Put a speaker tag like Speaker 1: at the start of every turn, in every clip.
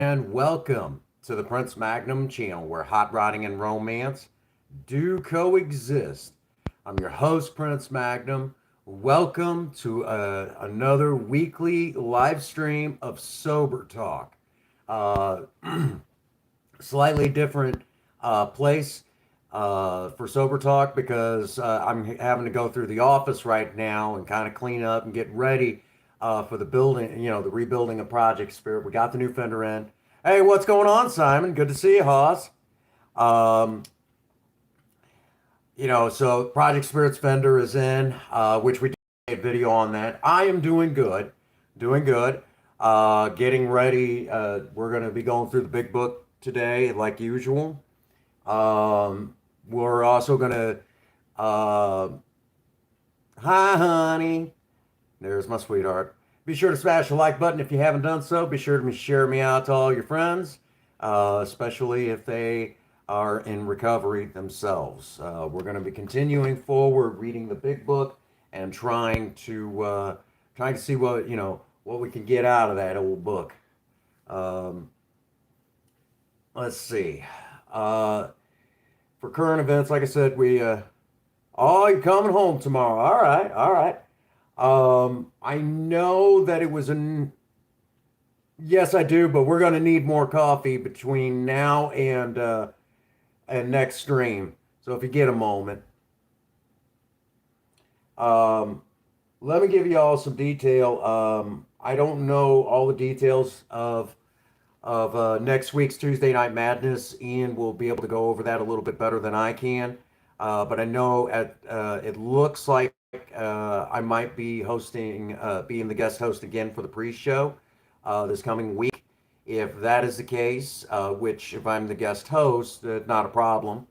Speaker 1: and welcome to the Prince Magnum channel where hot rodding and romance do coexist. I'm your host, Prince Magnum. Welcome to another weekly live stream of Sober Talk. Uh, Slightly different place for Sober Talk because I'm having to go through the office right now and kind of clean up and get ready for the building, the rebuilding of Project Spirit. We got the new fender in. Hey, what's going on, Simon? Good to see you, Hoss. Um, so Project Spirit's fender is in, which we did a video on that. I am doing good, doing good. Getting ready. We're going to be going through the big book today, like usual. We're also going to, uh, hi, honey. There's my sweetheart. Be sure to smash the like button if you haven't done so. Be sure to share me out to all your friends, especially if they are in recovery themselves. We're going to be continuing forward, reading the big book, and trying to see what we can get out of that old book. Um, let's see. Uh, for current events, like I said, oh, you're coming home tomorrow. All right, all right. I know that it was an yes, I do, but we're going to need more coffee between now and next stream. So if you get a moment, um, let me give you all some detail. I don't know all the details of next week's Tuesday Night Madness. Ian will be able to go over that a little bit better than I can. But I know it looks like I might be being the guest host again for the pre-show this coming week. If that is the case, which if I'm the guest host, not a problem.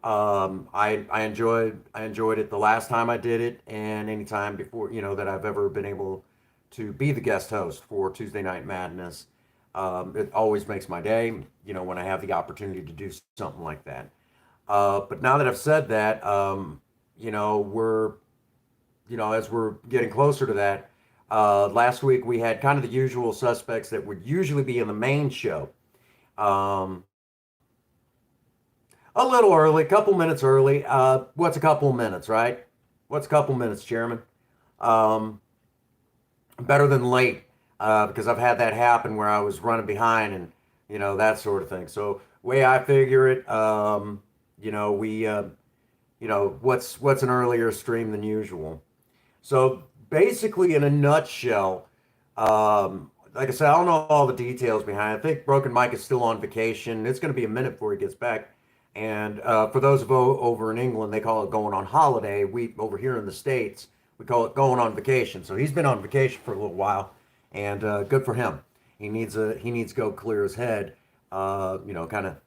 Speaker 1: I enjoyed it the last time I did it, and any time before that I've ever been able to be the guest host for Tuesday Night Madness. It always makes my day, when I have the opportunity to do something like that. But now that I've said that, we're, as we're getting closer to that, last week we had kind of the usual suspects that would usually be in the main show. Um, a little early, a couple minutes early. What's a couple of minutes, right? What's a couple minutes, Chairman? Um, Better than late, because I've had that happen where I was running behind and that sort of thing. So way I figure it, we what's an earlier stream than usual. So basically, in a nutshell, like I said, I don't know all the details behind it. I think Broken Mike is still on vacation. It's going to be a minute before he gets back. And for those of over in England, they call it going on holiday. We over here in the States, we call it going on vacation. So he's been on vacation for a little while, and good for him. He needs to go clear his head. Kind of,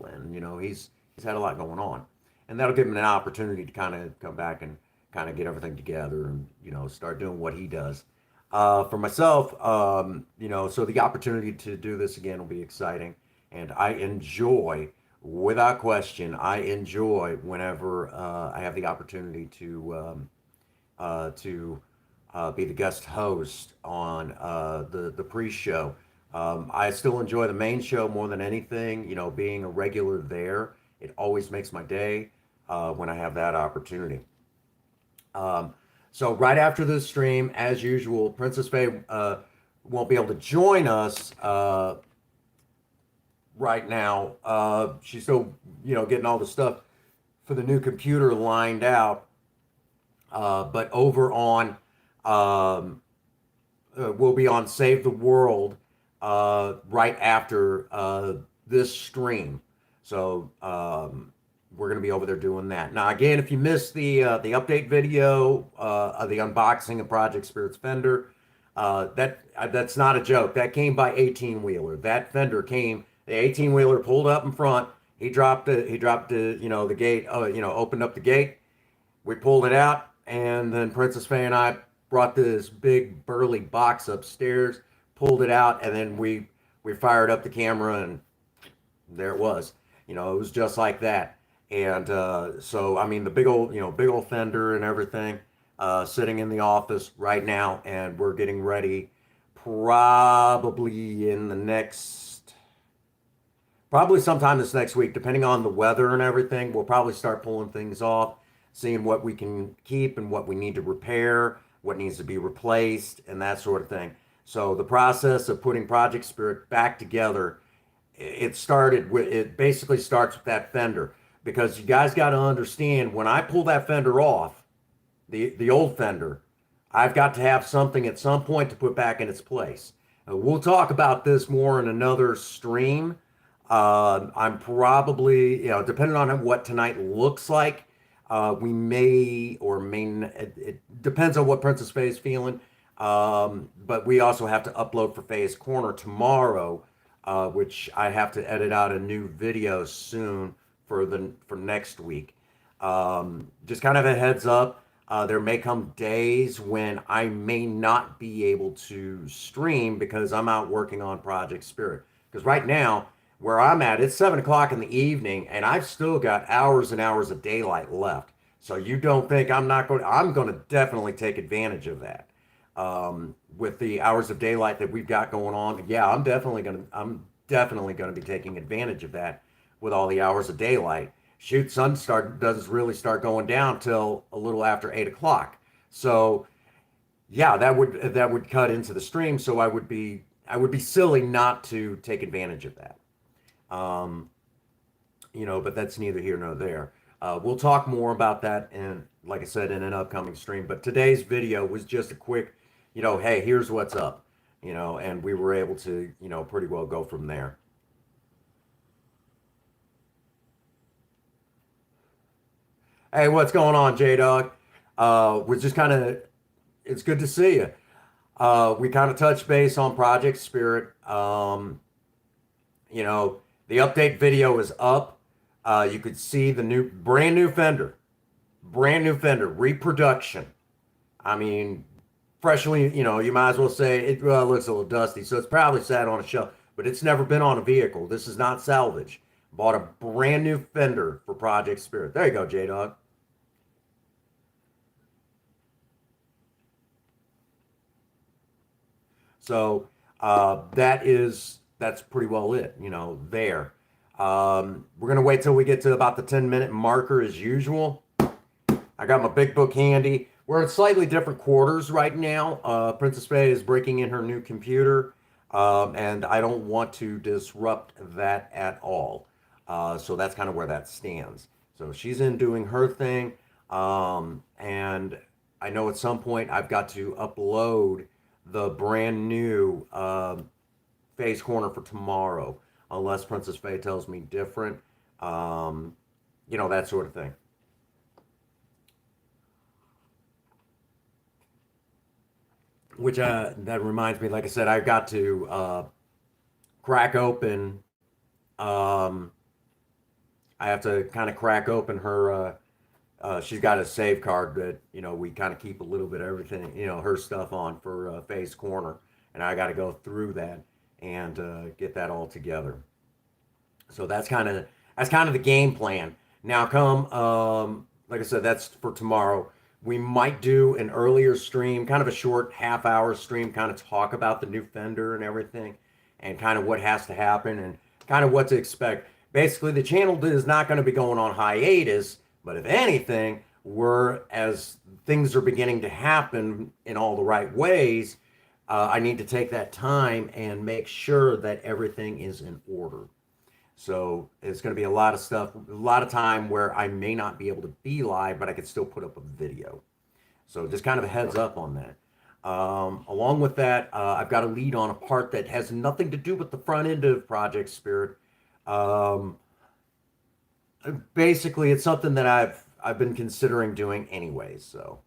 Speaker 1: and he's had a lot going on, and that'll give him an opportunity to kind of come back and kind of get everything together and start doing what he does. For myself, so the opportunity to do this again will be exciting, and I enjoy, without question, I enjoy whenever I have the opportunity to be the guest host on the pre-show. I still enjoy the main show more than anything. Being a regular there, it always makes my day when I have that opportunity. Um, so right after this stream, as usual, Princess Faye won't be able to join us right now. She's still, getting all the stuff for the new computer lined out. But over on, um, we'll be on Save the World right after this stream. So we're going to be over there doing that. Now, again, if you missed the update video of the unboxing of Project Spirits Fender, that's not a joke. That came by 18 wheeler. That fender came. The 18 wheeler pulled up in front. He dropped the gate. Opened up the gate. We pulled it out, and then Princess Faye and I brought this big burly box upstairs, pulled it out, and then we fired up the camera, and there it was. It was just like that. And so, I mean, the big old fender and everything, sitting in the office right now, and we're getting ready probably in the next, probably sometime this next week, depending on the weather and everything. We'll probably start pulling things off, seeing what we can keep and what we need to repair, what needs to be replaced, and that sort of thing. So the process of putting Project Spirit back together, it basically starts with that fender, because you guys got to understand, when I pull that fender off, the old fender, I've got to have something at some point to put back in its place. We'll talk about this more in another stream. I'm probably, depending on what tonight looks like, we may or may not, it depends on what Princess Faye is feeling. But we also have to upload for Faye's Corner tomorrow, which I have to edit out a new video soon for next week. Just kind of a heads up. There may come days when I may not be able to stream because I'm out working on Project Spirit. Because right now, where I'm at, it's 7 o'clock in the evening, and I've still got hours and hours of daylight left. So you don't think I'm going to definitely take advantage of that. With the hours of daylight that we've got going on, yeah, I'm definitely going to be taking advantage of that with all the hours of daylight. Shoot, doesn't really start going down till a little after 8 o'clock. So yeah, that would cut into the stream. So I would be silly not to take advantage of that. Um, but that's neither here nor there. We'll talk more about that, and like I said, in an upcoming stream. But today's video was just a quick, hey, here's what's up, and we were able to, pretty well go from there. Hey, what's going on, J-Dog? We're just kind of, it's good to see you. We kind of touched base on Project Spirit. You know, the update video is up. You could see the brand new Fender, reproduction. I mean, freshly, you might as well say it looks a little dusty, so it's probably sat on a shelf, but it's never been on a vehicle. This is not salvage. Bought a brand new Fender for Project Spirit. There you go, J-Dog. So that's pretty well it, there. We're gonna wait till we get to about the 10-minute marker as usual. I got my big book handy. We're in slightly different quarters right now. Princess Faye is breaking in her new computer, and I don't want to disrupt that at all. So that's kind of where that stands. So she's in doing her thing, and I know at some point I've got to upload the brand new Faye's Corner for tomorrow, unless Princess Faye tells me different. That sort of thing. Which that reminds me, like I said, I've got to crack open. Um, I have to kind of crack open her. She's got a save card that we kind of keep a little bit of everything, her stuff on for Faye's Corner, and I got to go through that and get that all together. So that's kind of the game plan. Now, like I said, that's for tomorrow. We might do an earlier stream, kind of a short half-hour stream, kind of talk about the new Fender and everything, and kind of what has to happen and kind of what to expect. Basically, the channel is not going to be going on hiatus, but if anything, as things are beginning to happen in all the right ways, I need to take that time and make sure that everything is in order. So it's going to be a lot of stuff, a lot of time where I may not be able to be live, but I could still put up a video. So just kind of a heads up on that. Along with that, I've got a lead on a part that has nothing to do with the front end of Project Spirit. Um, Basically, it's something that I've been considering doing anyways. So,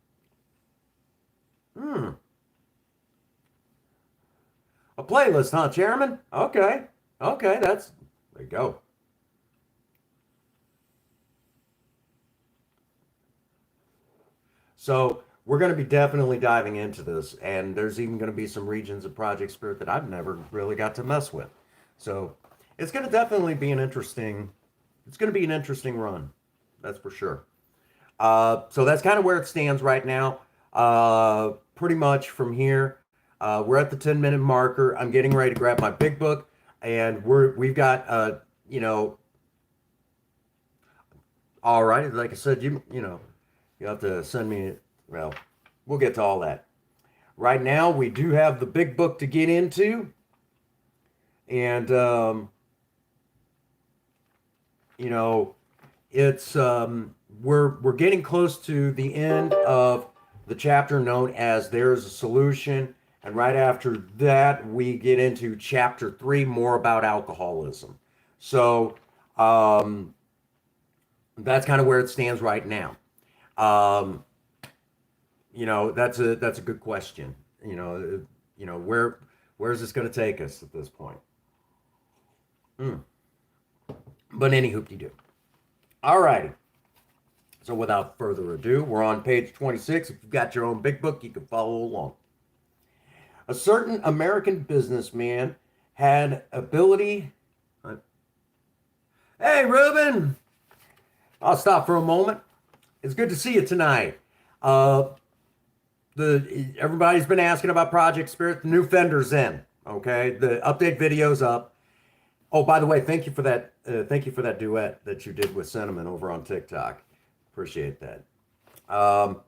Speaker 1: hmm, a playlist, huh, Chairman? Okay, okay, there you go. So we're going to be definitely diving into this, and there's even going to be some regions of Project Spirit that I've never really got to mess with. So it's going to definitely be an interesting run. That's for sure. So that's kind of where it stands right now. Pretty much from here. We're at the 10-minute marker. I'm getting ready to grab my big book, and we've got you know, all right. Like I said, you know, you have to send me. Well, we'll get to all that. Right now, we do have the big book to get into, and you know, it's we're getting close to the end of the chapter known as "There's a Solution," and right after that, we get into chapter 3, more about alcoholism. So that's kind of where it stands right now. Um, you know, that's a good question. You know, where's this going to take us at this point? Mm. But any hoopty do. All righty. So without further ado, we're on page 26. If you've got your own big book, you can follow along. A certain American businessman had ability. Hey, Ruben! I'll stop for a moment. It's good to see you tonight. Uh, everybody's been asking about Project Spirit. The new Fender's in. Okay, the update video's up. Oh, by the way, thank you for that. Thank you for that duet that you did with Cinnamon over on TikTok. Appreciate that. Um,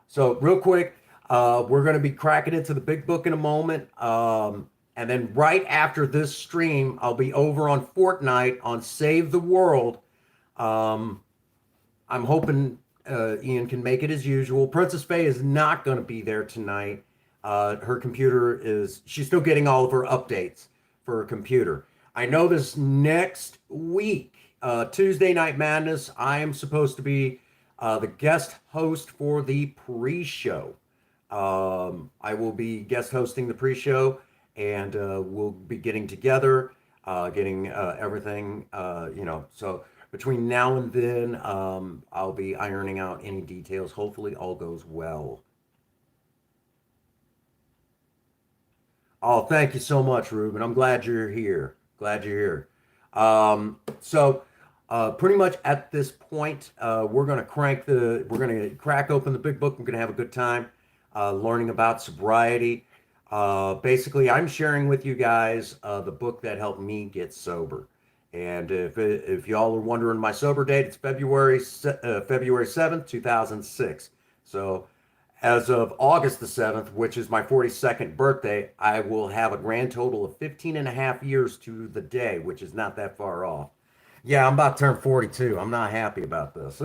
Speaker 1: so real quick, we're going to be cracking into the big book in a moment. And then right after this stream, I'll be over on Fortnite on Save the World. I'm hoping Ian can make it as usual. Princess Faye is not going to be there tonight. Her computer she's still getting all of her updates for her computer. I know this next week, Tuesday Night Madness, I am supposed to be the guest host for the pre-show. I will be guest hosting the pre-show, and we'll be getting together, getting everything, you know. So between now and then, I'll be ironing out any details. Hopefully, all goes well. Oh, thank you so much, Ruben. I'm glad you're here. Glad you're here. Pretty much at this point, we're gonna crack open the big book. We're gonna have a good time learning about sobriety. Basically, I'm sharing with you guys the book that helped me get sober. And if y'all are wondering my sober date, it's February 7th, 2006. So as of August the 7th, which is my 42nd birthday, I will have a grand total of 15 and a half years to the day, which is not that far off. Yeah, I'm about to turn 42. I'm not happy about this.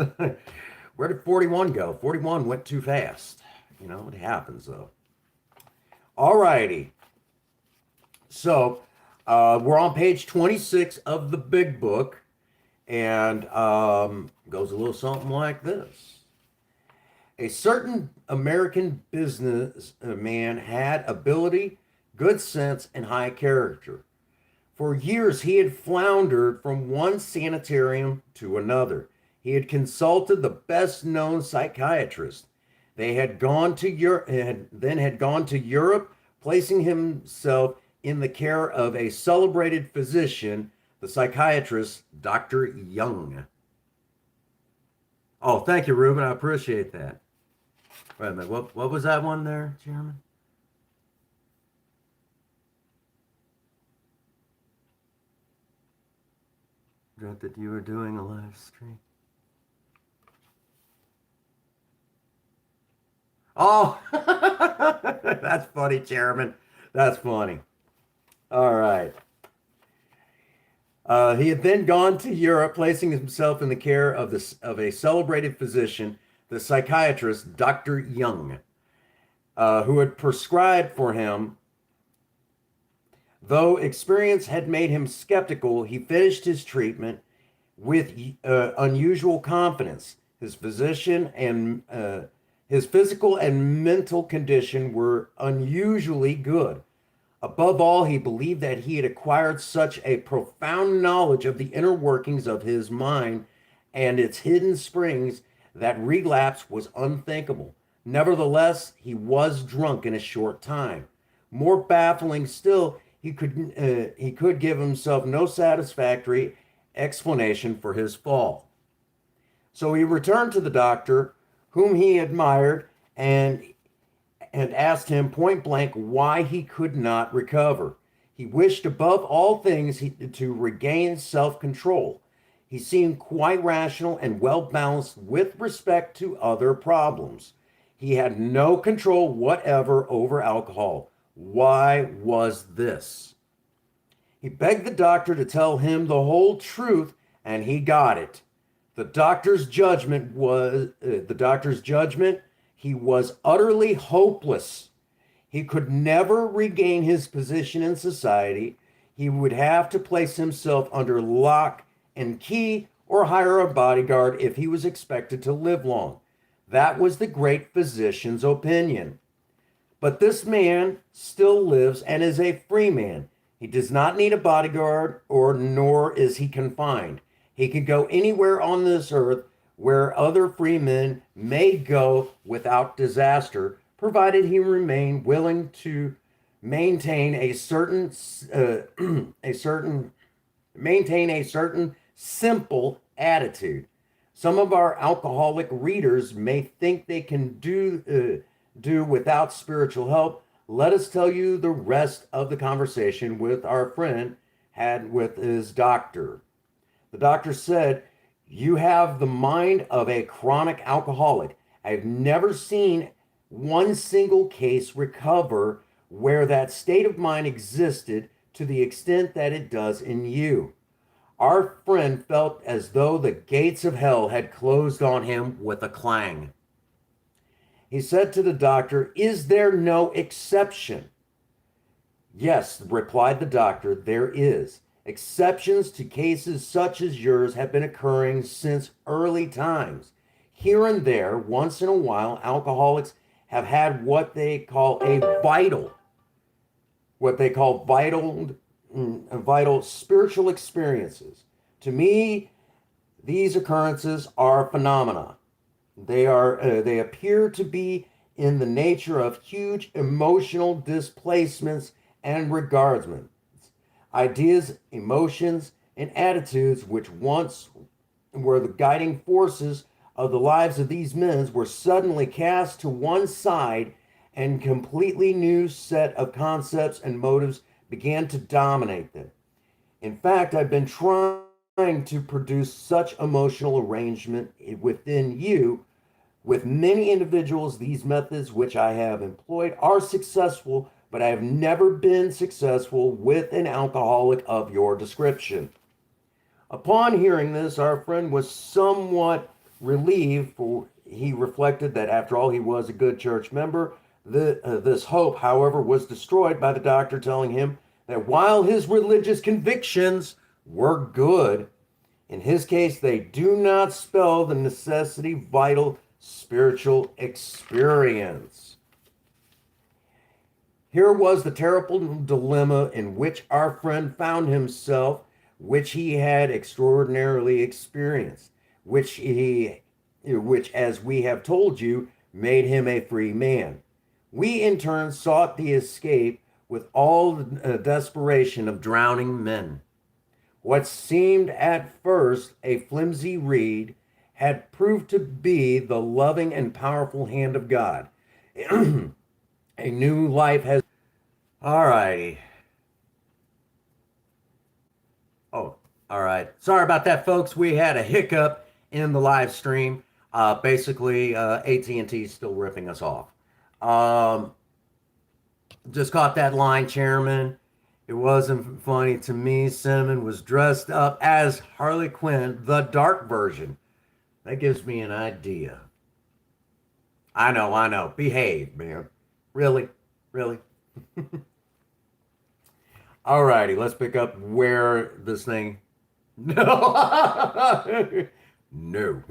Speaker 1: Where did 41 go? 41 went too fast. You know, it happens though. All righty. So we're on page 26 of the big book, and goes a little something like this. A certain American businessman had ability, good sense, and high character. For years, he had floundered from one sanitarium to another. He had consulted the best-known psychiatrist. They had gone to Europe, had gone to Europe, placing himself in the care of a celebrated physician, the psychiatrist Dr. Young. Oh, thank you, Ruben. I appreciate that. Wait a minute. What was that one there, Chairman? Dread that you were doing a live stream. Oh, that's funny, Chairman. That's funny. All right. He had then gone to Europe, placing himself in the care of a celebrated physician, the psychiatrist Dr. Young, who had prescribed for him. Though experience had made him skeptical, he finished his treatment with unusual confidence. His physician and his physical and mental condition were unusually good. Above all, he believed that he had acquired such a profound knowledge of the inner workings of his mind and its hidden springs that relapse was unthinkable. Nevertheless, he was drunk in a short time. More baffling still, he could give himself no satisfactory explanation for his fall. So he returned to the doctor, whom he admired, and and asked him point blank why he could not recover. He wished above all things to regain self control. He seemed quite rational and well balanced with respect to other problems. He had no control whatever over alcohol. Why was this? He begged the doctor to tell him the whole truth, and he got it. The doctor's judgment. He was utterly hopeless. He could never regain his position in society. He would have to place himself under lock and key or hire a bodyguard if he was expected to live long. That was the great physician's opinion. But this man still lives and is a free man. He does not need a bodyguard, nor is he confined. He can go anywhere on this earth where other free men may go without disaster, provided he remain willing to maintain a certain simple attitude. Some of our alcoholic readers may think they can do without spiritual help. Let us tell you the rest of the conversation with our friend had with his doctor. The doctor said, "You have the mind of a chronic alcoholic. I've never seen one single case recover where that state of mind existed to the extent that it does in you." Our friend felt as though the gates of hell had closed on him with a clang. He said to the doctor, "Is there no exception?" "Yes," replied the doctor, "there is. Exceptions to cases such as yours have been occurring since early times. Here and there, once in a while, alcoholics have had what they call vital spiritual experiences. To me, these occurrences are phenomena. They appear to be in the nature of huge emotional displacements and regardments, ideas, emotions, and attitudes which once were the guiding forces of the lives of these men were suddenly cast to one side, and completely new set of concepts and motives began to dominate them. In fact, I've been trying to produce such emotional arrangement within you. With many individuals, these methods which I have employed are successful, but I have never been successful with an alcoholic of your description." Upon hearing this, our friend was somewhat relieved, for he reflected that after all, he was a good church member. This hope, however, was destroyed by the doctor telling him that while his religious convictions were good, in his case, they do not spell the necessity vital spiritual experience. Here was the terrible dilemma in which our friend found himself, which he had extraordinarily experienced, which, as we have told you, made him a free man. We in turn sought the escape with all the desperation of drowning men. What seemed at first a flimsy reed had proved to be the loving and powerful hand of God. A new life has. All righty. Oh, all right. Sorry about that, folks. We had a hiccup in the live stream. Basically, AT&T is still ripping us off. Just caught that line, Chairman. It wasn't funny to me. Cinnamon was dressed up as Harley Quinn, the dark version. That gives me an idea. I know. Behave, man. Really? All righty, let's pick up where this thing. No. No.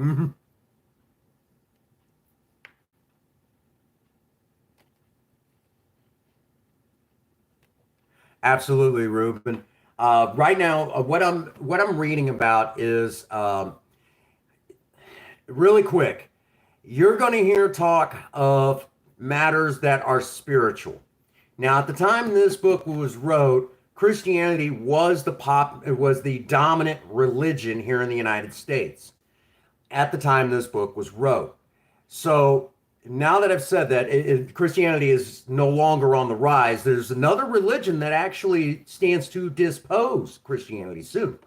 Speaker 1: Absolutely, Ruben. Right now, what I'm reading about is really quick. You're going to hear talk of matters that are spiritual. Now, at the time this book was wrote, Christianity was the dominant religion here in the United States. At the time this book was wrote, so now that I've said that, Christianity is no longer on the rise. There's another religion that actually stands to dispose Christianity soon.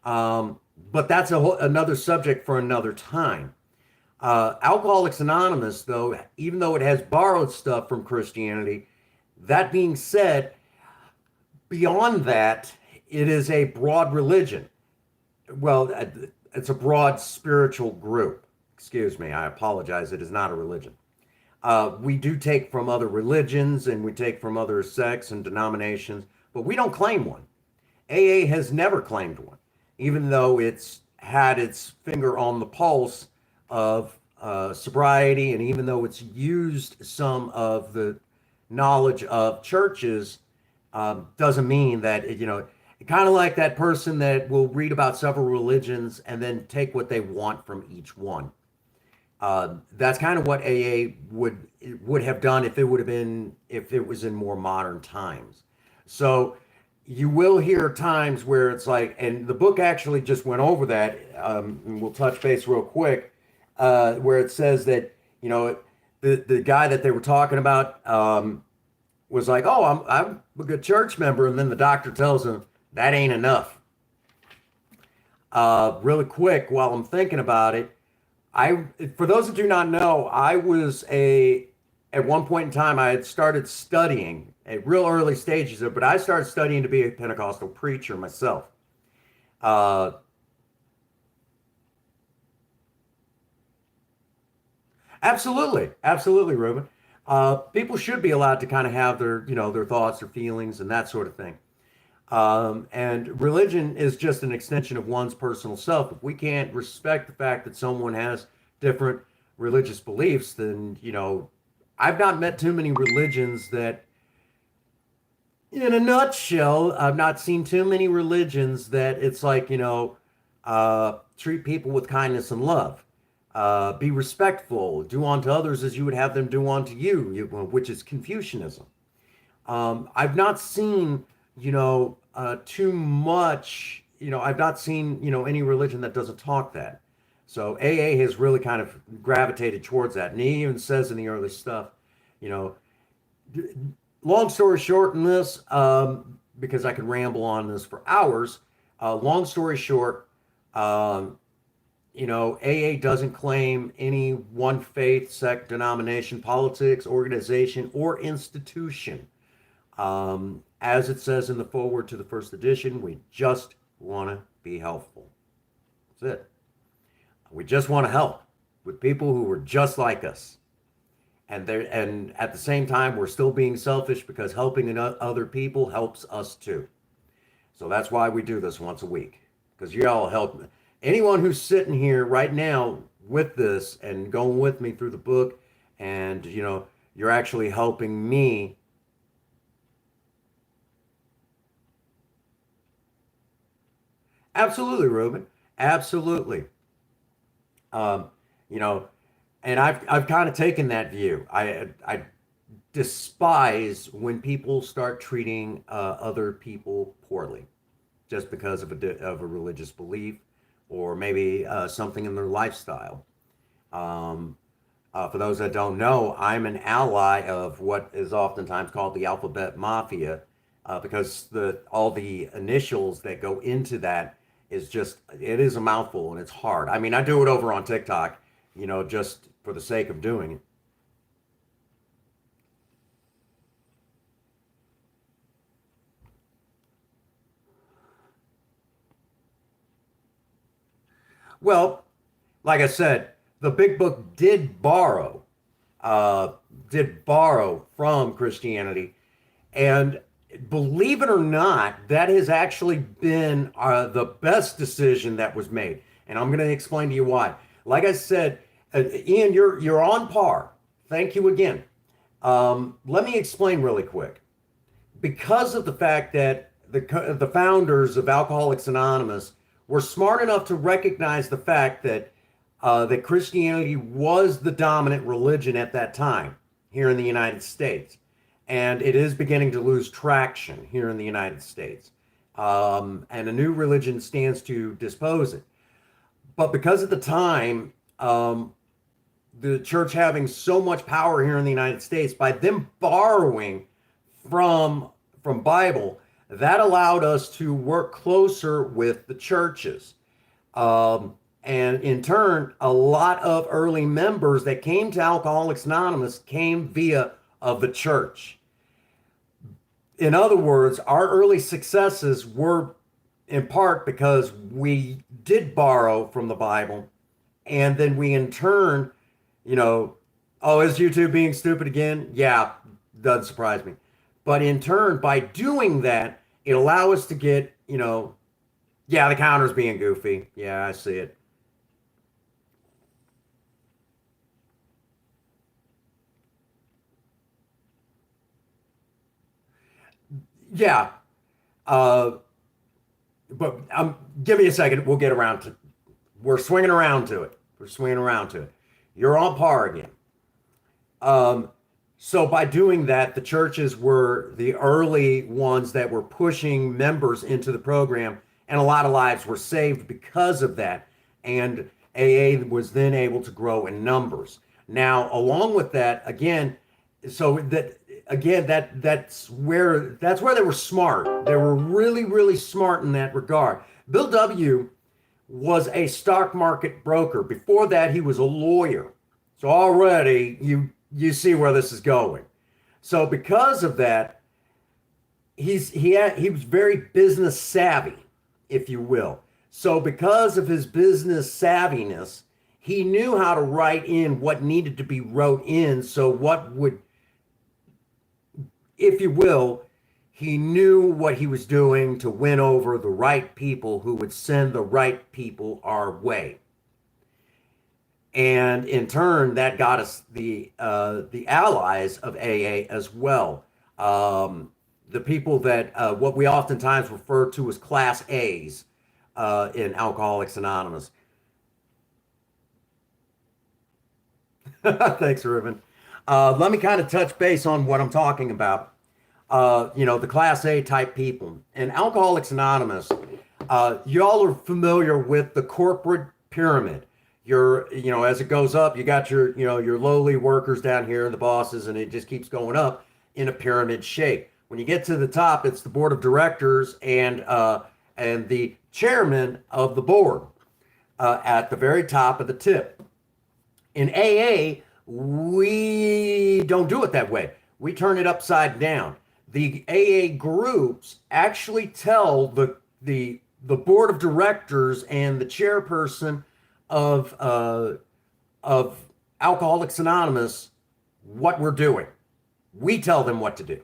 Speaker 1: Um, but that's another subject for another time. Alcoholics Anonymous, though, even though it has borrowed stuff from Christianity, that being said, beyond that, it is a broad religion. Well, it's a broad spiritual group. Excuse me, I apologize. It is not a religion. We do take from other religions and we take from other sects and denominations, but we don't claim one. AA has never claimed one, even though it's had its finger on the pulse of sobriety, and even though it's used some of the knowledge of churches, doesn't mean that kind of like that person that will read about several religions and then take what they want from each one. That's kind of what AA would have done if it would have been if it was in more modern times. So you will hear times where it's like, and the book actually just went over that. And we'll touch base real quick, where it says that the guy that they were talking about was like, "Oh, I'm a good church member," and then the doctor tells him that ain't enough. Really quick, while I'm thinking about it, I for those that do not know, I was a at one point in time I had started studying at real early stages of, but I started studying to be a Pentecostal preacher myself. Uh, Absolutely, absolutely, Ruben. People should be allowed to kind of have their, their thoughts, their feelings, and that sort of thing. And religion is just an extension of one's personal self. If we can't respect the fact that someone has different religious beliefs, then, I've not met too many religions that, in a nutshell, I've not seen too many religions that it's like, treat people with kindness and love. Be respectful, do unto others as you would have them do unto you, which is Confucianism. I've not seen, too much, I've not seen, any religion that doesn't talk that. So AA has really kind of gravitated towards that. And he even says in the early stuff, you know, long story short in this, because I could ramble on this for hours, long story short, um, AA doesn't claim any one faith, sect, denomination, politics, organization, or institution. As it says in the foreword to the first edition, we just want to be helpful. That's it. We just want to help with people who are just like us. And at the same time, we're still being selfish because helping other people helps us too. So that's why we do this once a week, because y'all help me. Anyone who's sitting here right now with this and going with me through the book, and you're actually helping me. Absolutely, Ruben. Absolutely. Um, you know, and I've kind of taken that view. I despise when people start treating other people poorly just because of a religious belief or maybe something in their lifestyle. Um, for those that don't know, I'm an ally of what is oftentimes called the alphabet mafia, because the all the initials that go into that is just it is a mouthful and it's hard. I mean, I do it over on TikTok, just for the sake of doing it. Well, like I said, the Big Book uh, did borrow from Christianity. And believe it or not, that has actually been the best decision that was made. And I'm going to explain to you why. Like I said, Ian, you're on par. Thank you again. Let me explain really quick. Because of the fact that the founders of Alcoholics Anonymous were smart enough to recognize the fact that Christianity was the dominant religion at that time here in the United States, and it is beginning to lose traction here in the United States. And a new religion stands to dispose it. But because at the time, the church having so much power here in the United States, by them borrowing from Bible, that allowed us to work closer with the churches. And in turn, a lot of early members that came to Alcoholics Anonymous came via of the church. In other words, our early successes were in part because we did borrow from the Bible, and then we in turn, you know, oh, is YouTube being stupid again? Yeah, doesn't surprise me. But in turn, by doing that, it allows us to get, you know, yeah, the counter's being goofy. Yeah, I see it. Yeah. Uh, but give me a second. We'll get around to. We're swinging around to it. We're swinging around to it. You're on par again. Um, so by doing that, the churches were the early ones that were pushing members into the program, and a lot of lives were saved because of that. And AA was then able to grow in numbers. Now, along with that, again, so that again that's where they were smart. They were really, really smart in that regard. Bill W. was a stock market broker. Before that, he was a lawyer. So already you see where this is going. So because of that, he was very business savvy, if you will. So because of his business savviness, he knew how to write in what needed to be wrote in. So what would, if you will, he knew what he was doing to win over the right people who would send the right people our way. And in turn, that got us the allies of AA as well. The people that what we oftentimes refer to as Class A's in Alcoholics Anonymous. Thanks, Ruben. Let me kind of touch base on what I'm talking about. The Class A type people. In Alcoholics Anonymous, y'all are familiar with the corporate pyramid. As it goes up, you got your lowly workers down here, the bosses, and it just keeps going up in a pyramid shape. When you get to the top, it's the board of directors and the chairman of the board at the very top of the tip. In AA, we don't do it that way. We turn it upside down. The AA groups actually tell the board of directors and the chairperson of Alcoholics Anonymous what we're doing. We tell them what to do.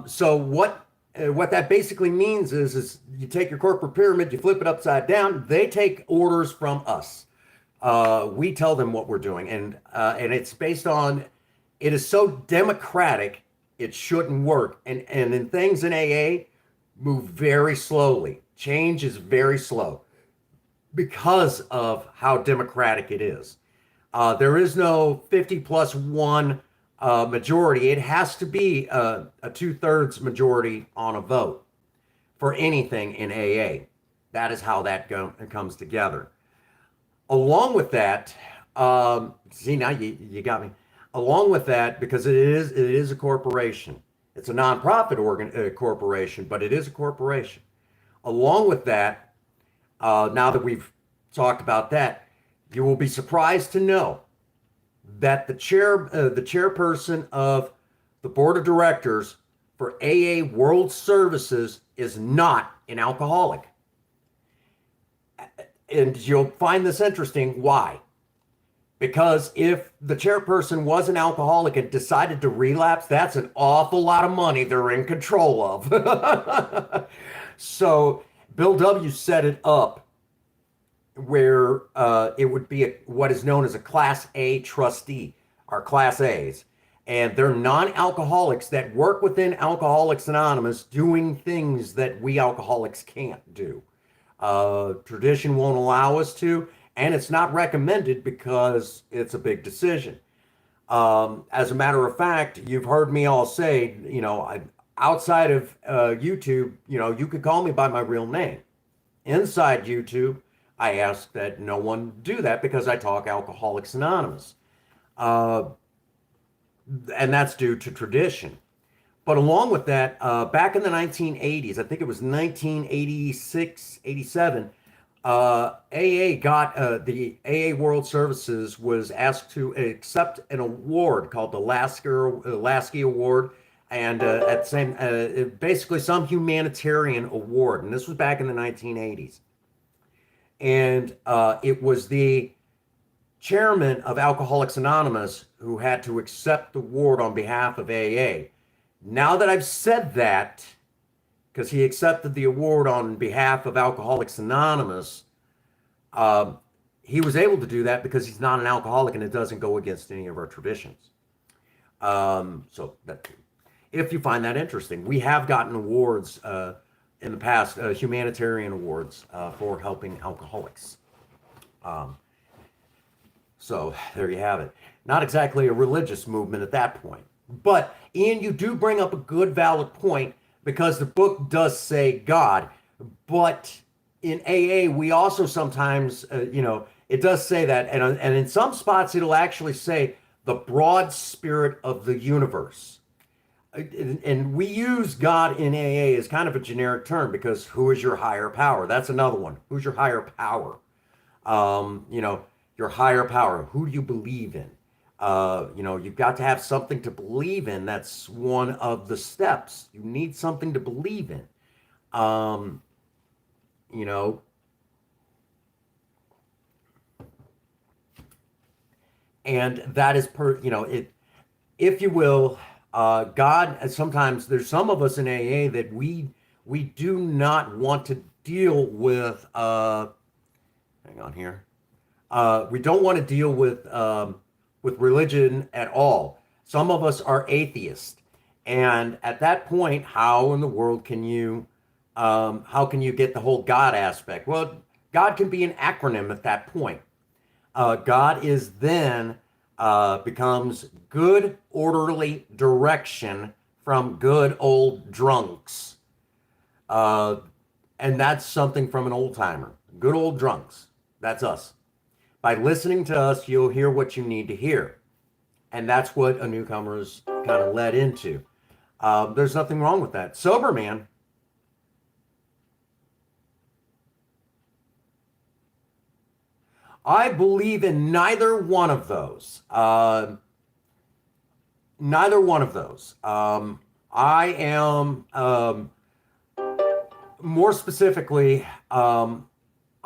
Speaker 1: So what that basically means is you take your corporate pyramid, you flip it upside down. They take orders from us. We tell them what we're doing, and it's based on. It is so democratic, it shouldn't work. And in things in AA, move very slowly. Change is very slow because of how democratic it is. There is no 50+1 majority. It has to be a 2/3 majority on a vote for anything in AA. That is how that comes together. Along with that, see, now you got me. Along with that, because it is a corporation. It's a nonprofit corporation, but it is a corporation. Along with that, now that we've talked about that, you will be surprised to know that the chairperson of the board of directors for AA World Services is not an alcoholic. And you'll find this interesting. Why? Because if the chairperson was an alcoholic and decided to relapse, that's an awful lot of money they're in control of. So Bill W. set it up where it would be what is known as a Class A trustee, or Class A's. And they're non-alcoholics that work within Alcoholics Anonymous doing things that we alcoholics can't do. Tradition won't allow us to, and it's not recommended because it's a big decision. As a matter of fact, you've heard me all say, outside of YouTube, you could call me by my real name. Inside YouTube, I ask that no one do that because I talk Alcoholics Anonymous. Uh, and that's due to tradition. But along with that, back in the 1980s, I think it was 1986, 87, AA got the AA World Services was asked to accept an award called the Lasky Award, and at the same, basically some humanitarian award, and this was back in the 1980s, and it was the chairman of Alcoholics Anonymous who had to accept the award on behalf of AA. Now that I've said that, because he accepted the award on behalf of Alcoholics Anonymous, uh, he was able to do that because he's not an alcoholic and it doesn't go against any of our traditions. So that, if you find that interesting, we have gotten awards in the past, humanitarian awards for helping alcoholics. Um, so there you have it. Not exactly a religious movement at that point. But Ian, you do bring up a good, valid point because the book does say God, but in AA we also sometimes, it does say that, and in some spots it'll actually say the broad spirit of the universe. And we use God in AA as kind of a generic term because who is your higher power? That's another one. Who's your higher power? Your higher power. Who do you believe in? You've got to have something to believe in. That's one of the steps. You need something to believe in. Um, you know, and that is if you will, God. Sometimes there's some of us in AA that we do not want to deal with. Hang on here. We don't want to deal with religion at all. Some of us are atheists, and at that point, how in the world can you how can you get the whole God aspect? Well, God can be an acronym at that point. God is then becomes good orderly direction from good old drunks, uh, and that's something from an old timer. Good old drunks. That's us. By listening to us, you'll hear what you need to hear. And that's what a newcomer is kind of led into. There's nothing wrong with that. Sober man, I believe in neither one of those. Neither one of those. I am, more specifically,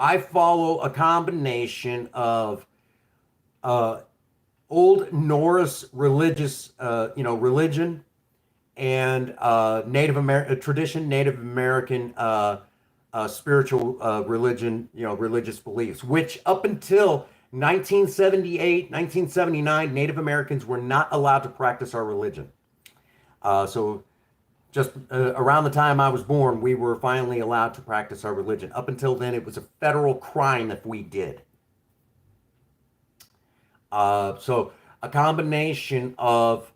Speaker 1: I follow a combination of uh, old Norse religion and Native American spiritual religion, religious beliefs, which up until 1978, 1979, Native Americans were not allowed to practice our religion. So just around the time I was born, we were finally allowed to practice our religion. Up until then, it was a federal crime if we did. So a combination of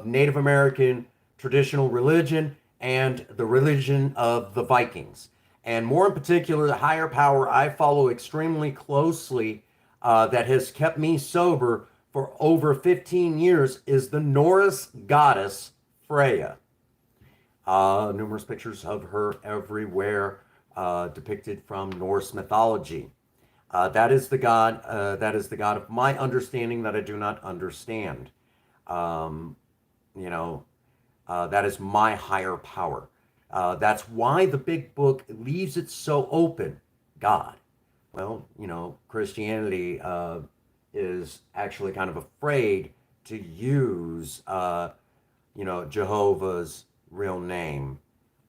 Speaker 1: Native American traditional religion and the religion of the Vikings. And more in particular, the higher power I follow extremely closely that has kept me sober for over 15 years is the Norse goddess Freya. Numerous pictures of her everywhere depicted from Norse mythology. That is the god. That is the god of my understanding that I do not understand. Um, you know, that is my higher power. That's why the big book leaves it so open. God. Well, Christianity is actually kind of afraid to use, Jehovah's real name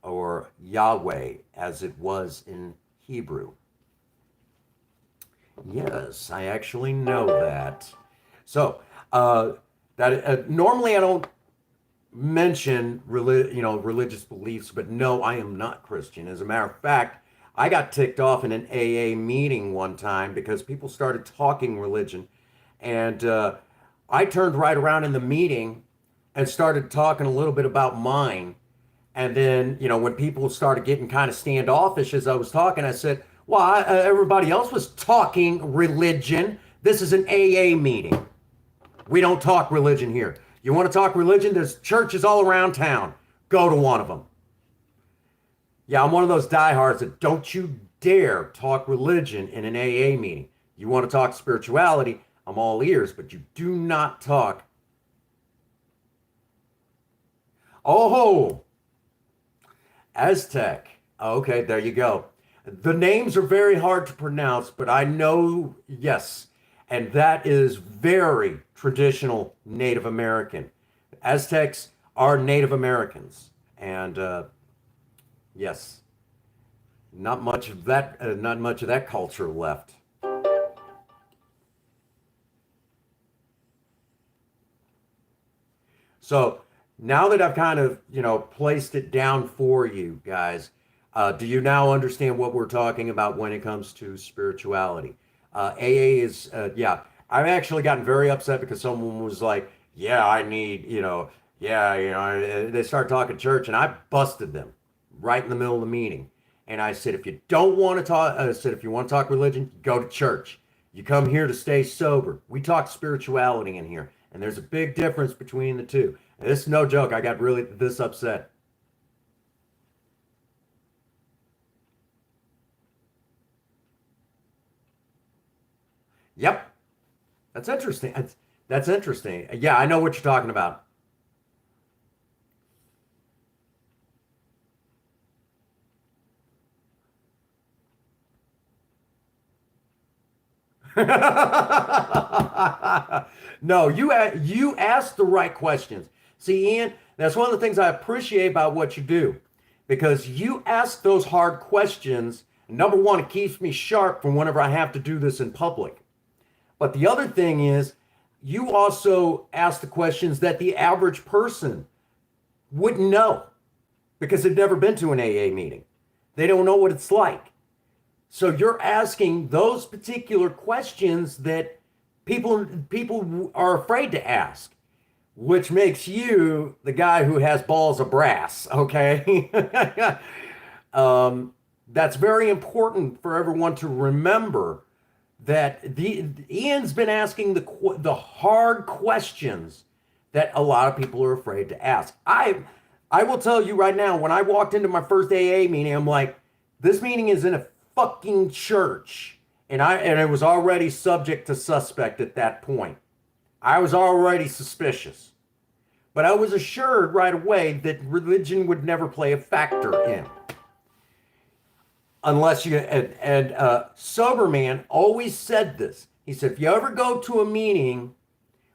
Speaker 1: or Yahweh as it was in Hebrew. Yes, I actually know that. So, that normally I don't mention religious beliefs, but no, I am not Christian. As a matter of fact, I got ticked off in an AA meeting one time because people started talking religion, and I turned right around in the meeting and started talking a little bit about mine. And then, when people started getting kind of standoffish as I was talking, I said, Well, everybody else was talking religion. This is an AA meeting. We don't talk religion here. You want to talk religion? There's churches all around town. Go to one of them. Yeah, I'm one of those diehards that don't you dare talk religion in an AA meeting. You want to talk spirituality? I'm all ears, but you do not talk. Oh, Aztec. Okay, there you go. The names are very hard to pronounce, but I know, yes, and that is very traditional Native American. Aztecs are Native Americans, and yes, not much of that culture left. So now that I've kind of, placed it down for you guys, do you now understand what we're talking about when it comes to spirituality? AA is, yeah, I've actually gotten very upset because someone was like, yeah, I need, yeah, they start talking church and I busted them right in the middle of the meeting. And I said, if you don't want to talk, I said, if you want to talk religion, go to church. You come here to stay sober. We talk spirituality in here. And there's a big difference between the two. And this is no joke. I got really this upset. Yep. That's interesting. That's interesting. Yeah, I know what you're talking about. No, you asked the right questions. See, Ian, that's one of the things I appreciate about what you do, because you ask those hard questions. Number one, it keeps me sharp for whenever I have to do this in public. But the other thing is, you also ask the questions that the average person wouldn't know because they've never been to an AA meeting. They don't know what it's like. So you're asking those particular questions that people are afraid to ask, which makes you the guy who has balls of brass, okay? That's very important for everyone to remember, that the Ian's been asking the hard questions that a lot of people are afraid to ask. I will tell you right now, when I walked into my first AA meeting, I'm like, this meeting is in a fucking church. And it was already subject to suspect at that point. I was already suspicious. But I was assured right away that religion would never play a factor in. Unless you, and Soberman always said this. He said, if you ever go to a meeting,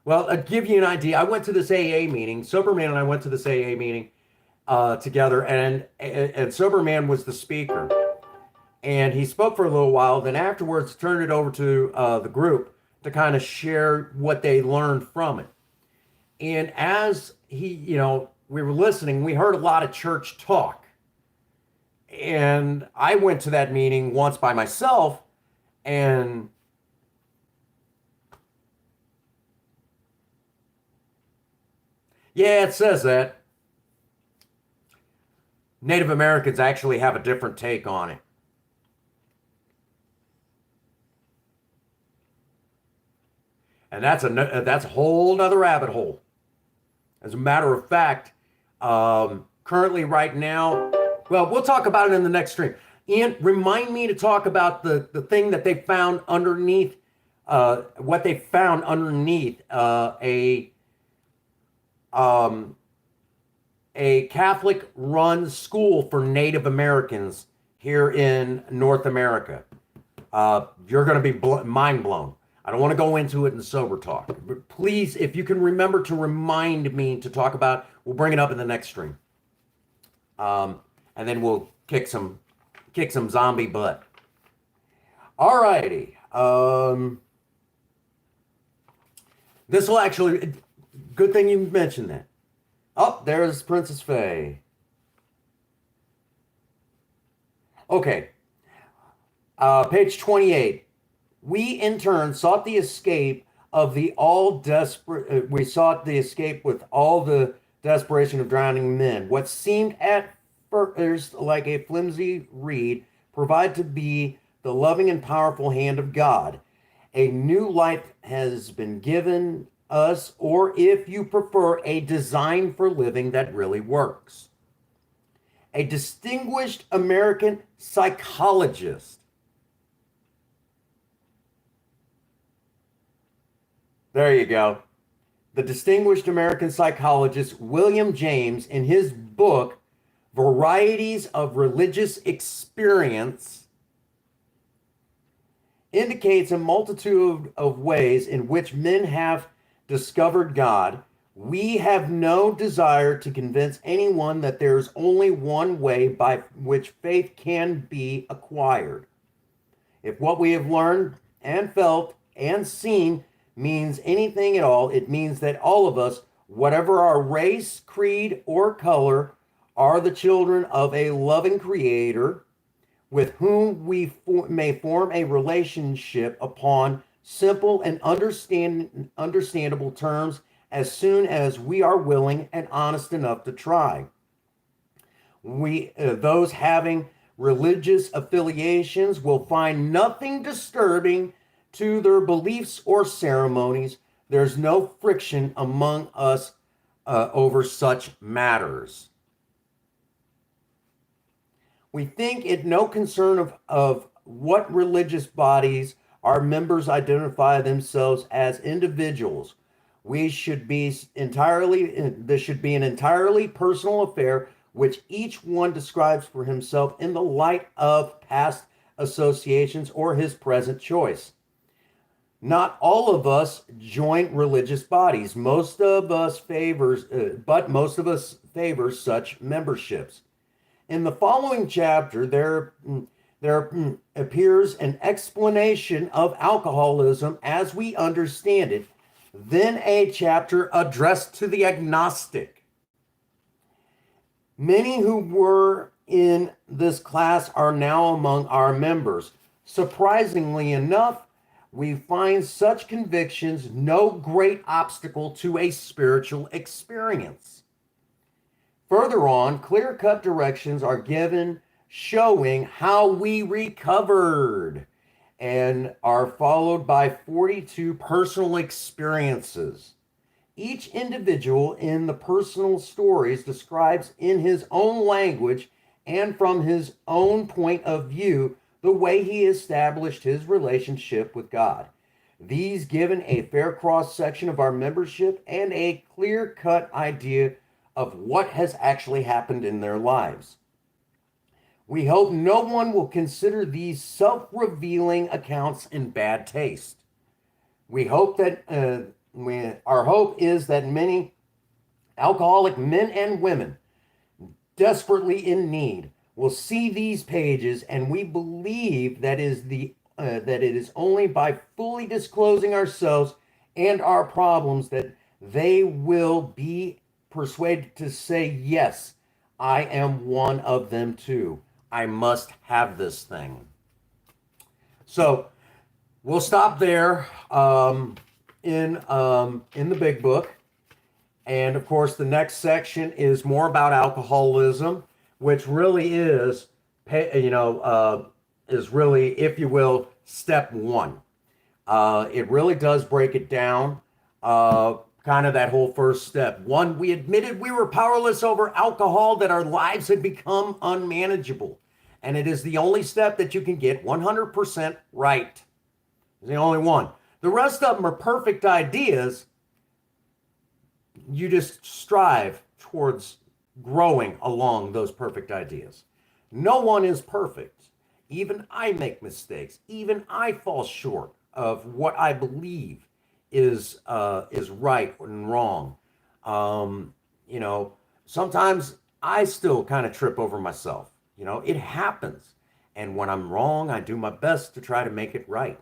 Speaker 1: well, I'll give you an idea. I went to this AA meeting. Soberman and I went to this AA meeting together, and Soberman was the speaker. And he spoke for a little while, then afterwards turned it over to the group to kind of share what they learned from it. And as we were listening, we heard a lot of church talk. And I went to that meeting once by myself, and yeah, it says that Native Americans actually have a different take on it. And that's a whole nother rabbit hole. As a matter of fact, currently right now, well, we'll talk about it in the next stream. Ian, remind me to talk about the thing that they found underneath, what they found underneath um, a Catholic-run school for Native Americans here in North America. You're going to be mind blown. I don't want to go into it in sober talk. But please, if you can remember to remind me to talk about, we'll bring it up in the next stream. And then we'll kick some zombie butt. All righty. This will actually, good thing you mentioned that. Oh, there's Princess Faye. Okay. Page 28. We in turn sought the escape of the all desperate. We sought the escape with all the desperation of drowning men. What seemed at first like a flimsy reed proved to be the loving and powerful hand of God. A new life has been given us, or if you prefer, a design for living that really works. A distinguished American psychologist. There you go. The distinguished American psychologist William James, in his book, Varieties of Religious Experience, indicates a multitude of ways in which men have discovered God. We have no desire to convince anyone that there is only one way by which faith can be acquired. If what we have learned and felt and seen means anything at all, it means that all of us, whatever our race, creed, or color, are the children of a loving creator with whom we may form a relationship upon simple and understandable terms as soon as we are willing and honest enough to try. Those having religious affiliations will find nothing disturbing to their beliefs or ceremonies. There's no friction among us over such matters. We think it no concern of what religious bodies our members identify themselves as individuals. This should be an entirely personal affair which each one describes for himself in the light of past associations or his present choice. Not all of us join religious bodies. Most of us favors such memberships. In the following chapter, there appears an explanation of alcoholism as we understand it, then a chapter addressed to the agnostic. Many who were in this class are now among our members. Surprisingly enough, we find such convictions no great obstacle to a spiritual experience. Further on, clear-cut directions are given showing how we recovered and are followed by 42 personal experiences. Each individual in the personal stories describes in his own language and from his own point of view the way he established his relationship with God. These given a fair cross-section of our membership and a clear-cut idea of what has actually happened in their lives. We hope no one will consider these self-revealing accounts in bad taste. We hope that our hope is that many alcoholic men and women desperately in need will see these pages, and we believe that it is only by fully disclosing ourselves and our problems that they will be persuaded to say, yes, I am one of them too. I must have this thing. So we'll stop there in the big book. And of course, the next section is more about alcoholism, which really is, is really, if you will, step one. It really does break it down, kind of that whole first step. One, we admitted we were powerless over alcohol, that our lives had become unmanageable. And it is the only step that you can get 100% right. It's the only one. The rest of them are perfect ideas. You just strive towards growing along those perfect ideas. No one is perfect. Even I make mistakes. Even I fall short of what I believe is right and wrong. Sometimes I still kind of trip over myself. It happens. And when I'm wrong, I do my best to try to make it right.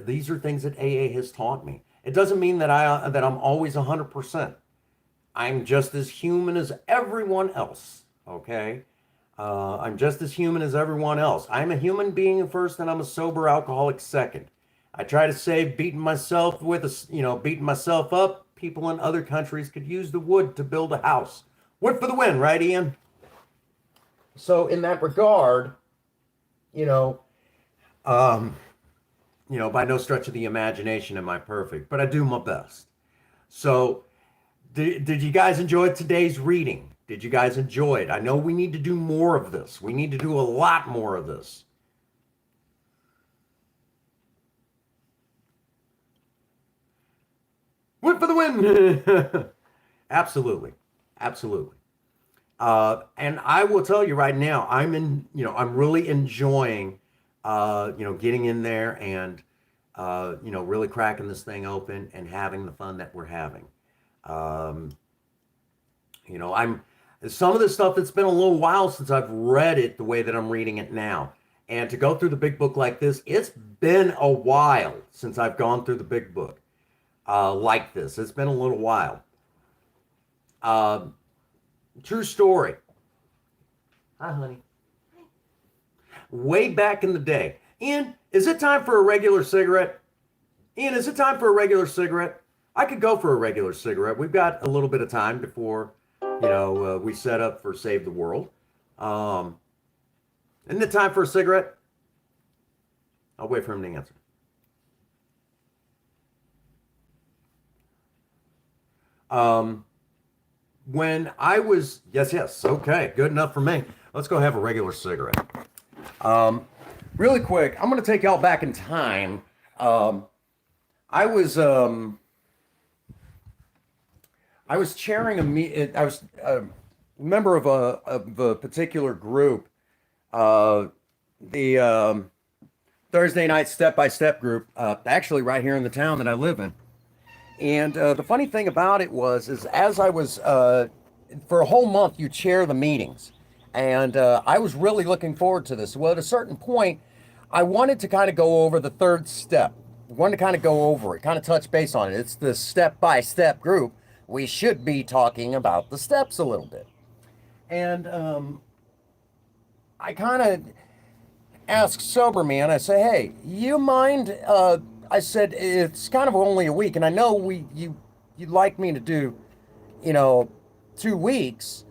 Speaker 1: These are things that AA has taught me. It doesn't mean that I'm always 100%. I'm just as human as everyone else, okay? I'm just as human as everyone else. I'm a human being first, and I'm a sober alcoholic second. I try to say beating myself up. People in other countries could use the wood to build a house. Wood for the win, right, Ian? So in that regard, Um, by no stretch of the imagination am I perfect, but I do my best. So, did you guys enjoy today's reading? Did you guys enjoy it? I know we need to do more of this. We need to do a lot more of this. Went for the win. Absolutely. Absolutely. And I will tell you right now, I'm really enjoying, getting in there and, really cracking this thing open and having the fun that we're having. Um, I'm some of the stuff that's been a little while since I've read it the way that I'm reading it now. And to go through the big book like this, it's been a while since I've gone through the big book like this. It's been a little while. Uh, True story. Hi, honey. Way back in the day. Ian, is it time for a regular cigarette? Ian, is it time for a regular cigarette? I could go for a regular cigarette. We've got a little bit of time before, we set up for Save the World. Um, isn't it time for a cigarette? I'll wait for him to answer. Um, when I was, yes, okay, good enough for me. Let's go have a regular cigarette. Um, Really quick, I'm going to take y'all back in time. Um, I was um, I was chairing a meet. I was a member of a particular group, uh, the Thursday night step by step group, actually right here in the town that I live in. And the funny thing about it is as I was for a whole month, you chair the meetings, and I was really looking forward to this. Well, at a certain point, I wanted to kind of go over the third step. I wanted to kind of go over it, kind of touch base on it. It's the step by step group. We should be talking about the steps a little bit. And I kind of asked Sober Man, I say, hey, you mind? I said, it's kind of only a week, and I know you'd like me to do, you know, 2 weeks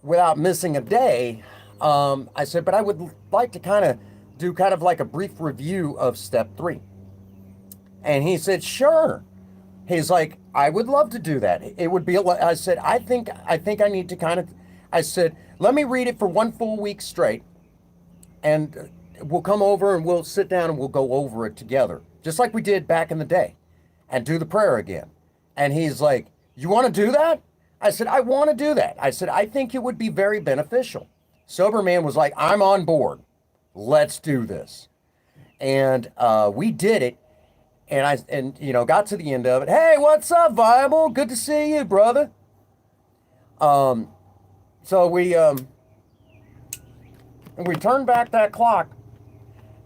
Speaker 1: without missing a day. I said, but I would like to kind of do kind of like a brief review of step three. And he said, sure. He's like, I would love to do that. It would be, I said, I think I need to kind of, I said, let me read it for 1 full week straight, and we'll come over and we'll sit down and we'll go over it together, just like we did back in the day, and do the prayer again. And he's like, you want to do that? I said, I want to do that. I said, I think it would be very beneficial. Sober Man was like, I'm on board. Let's do this. And we did it. And got to the end of it. Hey, what's up, Viable? Good to see you, brother. Um, so we turned back that clock,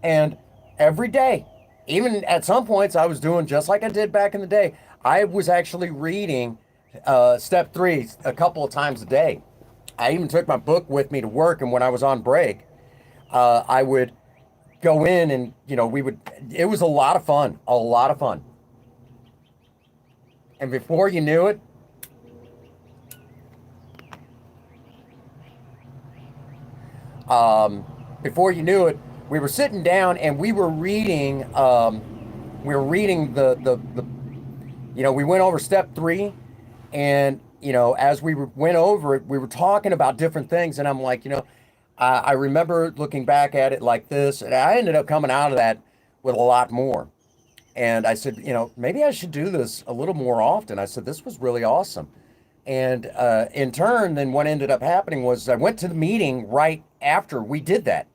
Speaker 1: and every day, even at some points, I was doing just like I did back in the day. I was actually reading step three a couple of times a day. I even took my book with me to work, and when I was on break, I would go in and we would. It was a lot of fun, a lot of fun. And before you knew it, um, before you knew it, we were sitting down and we were reading. We were reading we went over step three, and as went over it, we were talking about different things, and I'm like, I remember looking back at it like this, and I ended up coming out of that with a lot more. And I said, maybe I should do this a little more often. I said, this was really awesome. And in turn, then what ended up happening was I went to the meeting right after we did that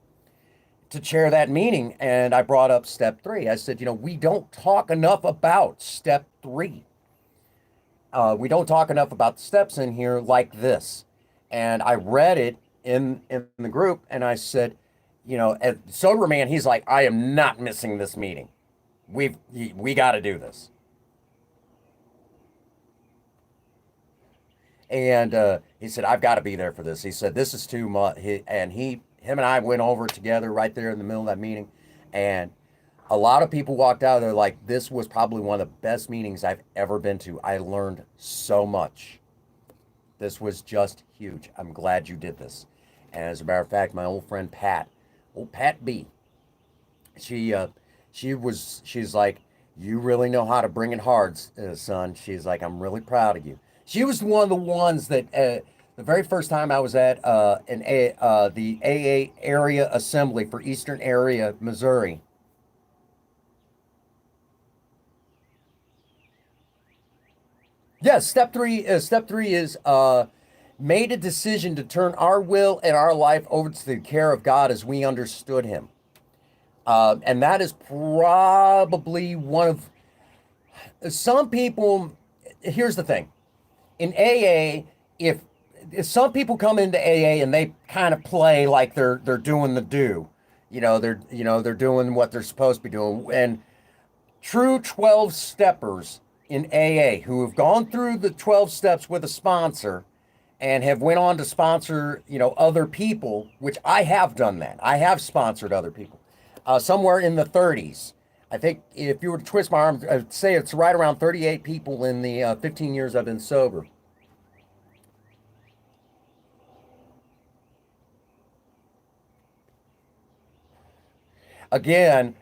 Speaker 1: to chair that meeting. And I brought up step three. I said, we don't talk enough about step three. We don't talk enough about the steps in here like this. And I read it in the group, and I said, Sober Man, he's like, I am not missing this meeting. We got to do this. And he said, I've got to be there for this. He said, this is too much. Him and I went over it together right there in the middle of that meeting. And a lot of people walked out of there like, this was probably one of the best meetings I've ever been to. I learned so much. This was just huge. I'm glad you did this. And as a matter of fact, my old friend Pat, old Pat B, she she's like, you really know how to bring it hard, son. She's like, I'm really proud of you. She was one of the ones that the very first time I was at the AA area assembly for Eastern area Missouri. Yes, step three is made a decision to turn our will and our life over to the care of God as we understood Him. And that is probably one of some people. Here's the thing: in AA, if some people come into AA and they kind of play like they're doing the do, they're doing what they're supposed to be doing, and true 12 steppers in AA who have gone through the 12 steps with a sponsor and have went on to sponsor, other people, which I have done that. I have sponsored other people. Somewhere in the 30s. I think if you were to twist my arm, I'd say it's right around 38 people in the 15 years I've been sober. Again,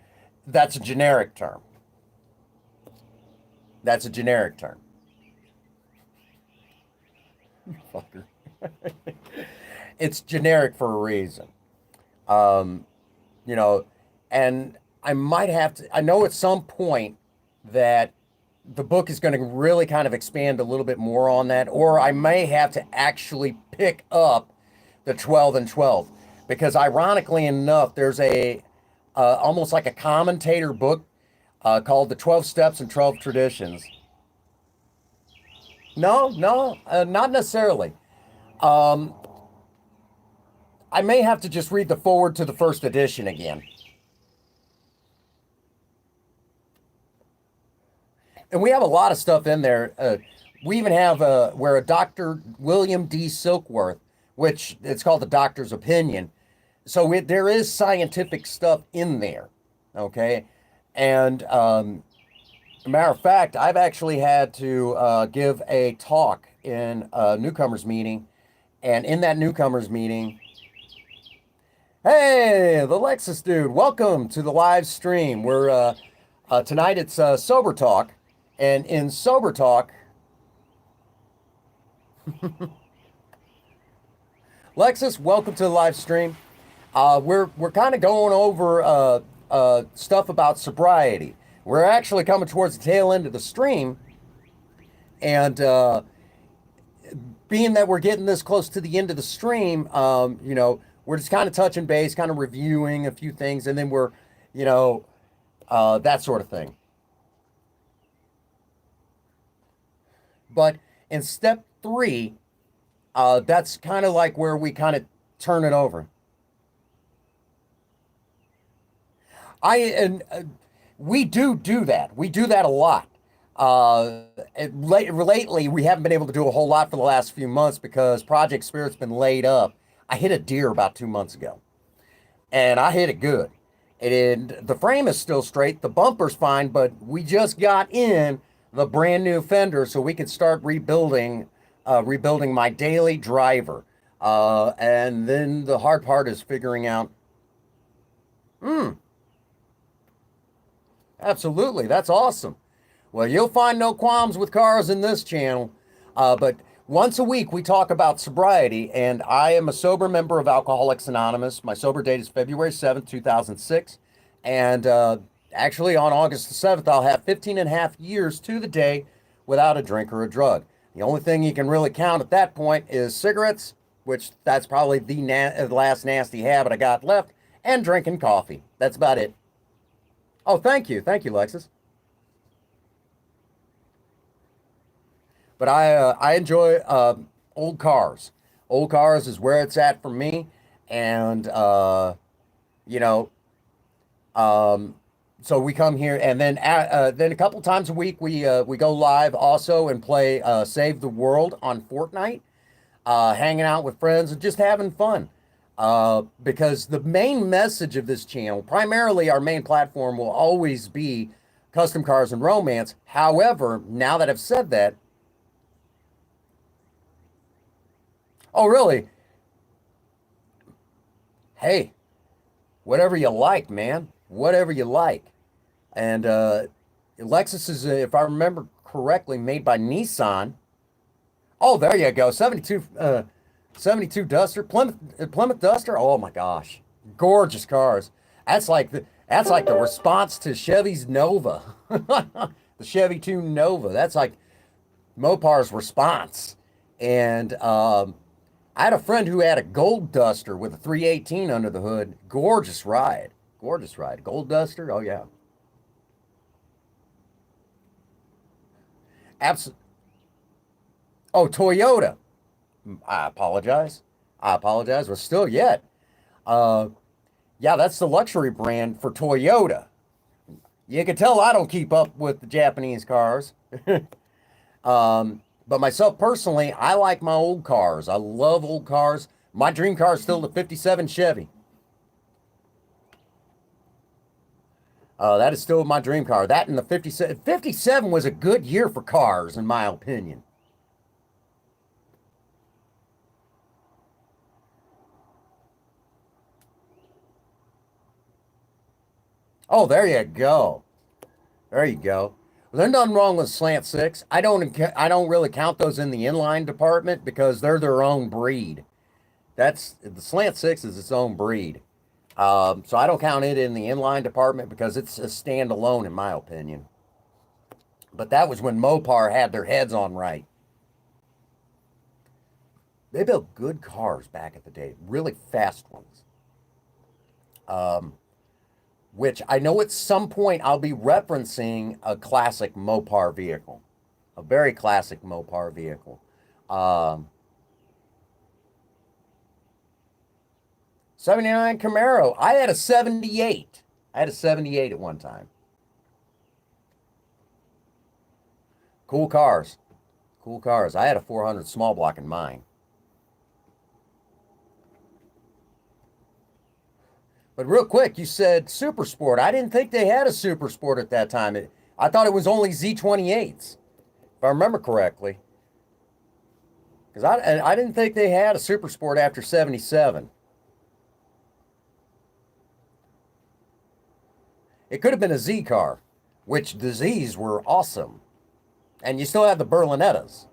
Speaker 1: that's a generic term. That's a generic term. Fucker. It's generic for a reason. Um, you know, and I might have to, I know at some point that the book is going to really kind of expand a little bit more on that, or I may have to actually pick up the 12 and 12 because ironically enough, there's a almost like a commentator book called The 12 Steps and 12 Traditions. No, no, not necessarily. Um, I may have to just read the forward to the first edition again. And we have a lot of stuff in there. We even have where a Dr. William D. Silkworth, which it's called the doctor's opinion. So there is scientific stuff in there. Okay. And a matter of fact, I've actually had to give a talk in a newcomers meeting. And in that newcomers meeting, hey, the Lexus dude, welcome to the live stream. We're tonight it's Sober Talk. And in Sober Talk, Lexus, welcome to the live stream. We're kind of going over stuff about sobriety. We're actually coming towards the tail end of the stream, and being that we're getting this close to the end of the stream, we're just kind of touching base, kind of reviewing a few things, and then we're, you know, that sort of thing. But in step three, that's kind of like where we kind of turn it over. And we do that. We do that a lot. Lately, we haven't been able to do a whole lot for the last few months because Project Spirit's been laid up. I hit a deer about 2 months ago, and I hit it good. And the frame is still straight. The bumper's fine, but we just got in the brand new fender so we could start rebuilding my daily driver. And then the hard part is figuring out, hmm, absolutely, that's awesome. Well, you'll find no qualms with cars in this channel. But once a week, we talk about sobriety, and I am a sober member of Alcoholics Anonymous. My sober date is February 7th, 2006. And actually, on August the 7th, I'll have 15 and a half years to the day without a drink or a drug. The only thing you can really count at that point is cigarettes, which that's probably the last nasty habit I got left, and drinking coffee. That's about it. Oh, thank you. Thank you, Lexus. But I enjoy old cars. Old cars is where it's at for me, and you know, um, so we come here, and then a couple times a week we go live also and play Save the World on Fortnite, hanging out with friends and just having fun. Because the main message of this channel, primarily our main platform, will always be custom cars and romance. However, now that I've said that, oh, really? Hey, whatever you like, man. whatever you like. And Lexus is, if I remember correctly, made by Nissan. Oh, there you go. 72 Duster, Plymouth Duster. Oh my gosh, gorgeous cars. That's like the response to Chevy's Nova, the Chevy 2 Nova. That's like Mopar's response. And I had a friend who had a Gold Duster with a 318 under the hood. Gorgeous ride, gorgeous ride. Gold Duster. Oh yeah, absolutely. Oh, Toyota. I apologize. I apologize. But still, yet. Uh, yeah, that's the luxury brand for Toyota. You can tell I don't keep up with the Japanese cars. But myself personally, I like my old cars. I love old cars. My dream car is still the 57 Chevy. That is still my dream car. That and the 57. 57 was a good year for cars, in my opinion. Oh, there you go. There you go. Well, there's nothing wrong with slant six. I don't really count those in the inline department because they're their own breed. That's the slant six is its own breed. So I don't count it in the inline department because it's a standalone in my opinion. But that was when Mopar had their heads on right. They built good cars back at the day, really fast ones. Um, which I know at some point I'll be referencing a classic Mopar vehicle, a very classic Mopar vehicle. Um, 79 Camaro. I had a 78. I had a 78 at one time. Cool cars. Cool cars. I had a 400 small block in mine. But real quick, you said Super Sport. I didn't think they had a Super Sport at that time. I thought it was only Z28s, if I remember correctly. Because I didn't think they had a Super Sport after 77. It could have been a Z car, which the Zs were awesome. And you still have the Berlinettas.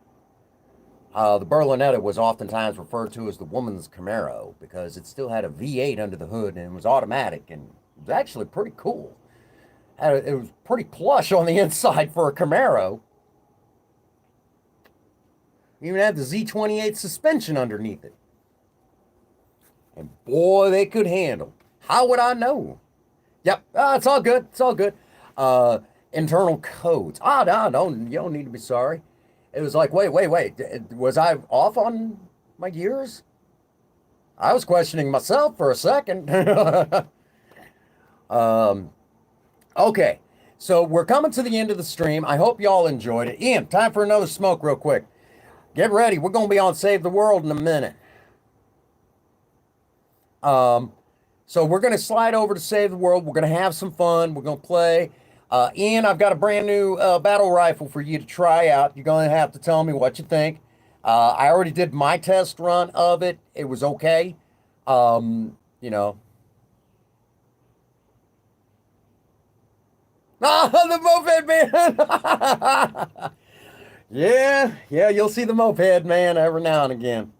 Speaker 1: The Berlinetta was oftentimes referred to as the woman's Camaro because it still had a V8 under the hood and it was automatic and it was actually pretty cool. It was pretty plush on the inside for a Camaro. You even had the Z28 suspension underneath it. And boy, they could handle. How would I know? Yep, it's all good. It's all good. Uh, Internal codes. No, you don't need to be sorry. It was like, wait. Was I off on my years? I was questioning myself for a second. um, okay, so we're coming to the end of the stream. I hope y'all enjoyed it. Ian, time for another smoke, real quick. Get ready. We're going to be on Save the World in a minute. Um, so we're going to slide over to Save the World. We're going to have some fun. We're going to play. Ian, I've got a brand new battle rifle for you to try out. You're going to have to tell me what you think. I already did my test run of it. It was okay. You know. Ah, the moped man. Yeah, you'll see the moped man every now and again.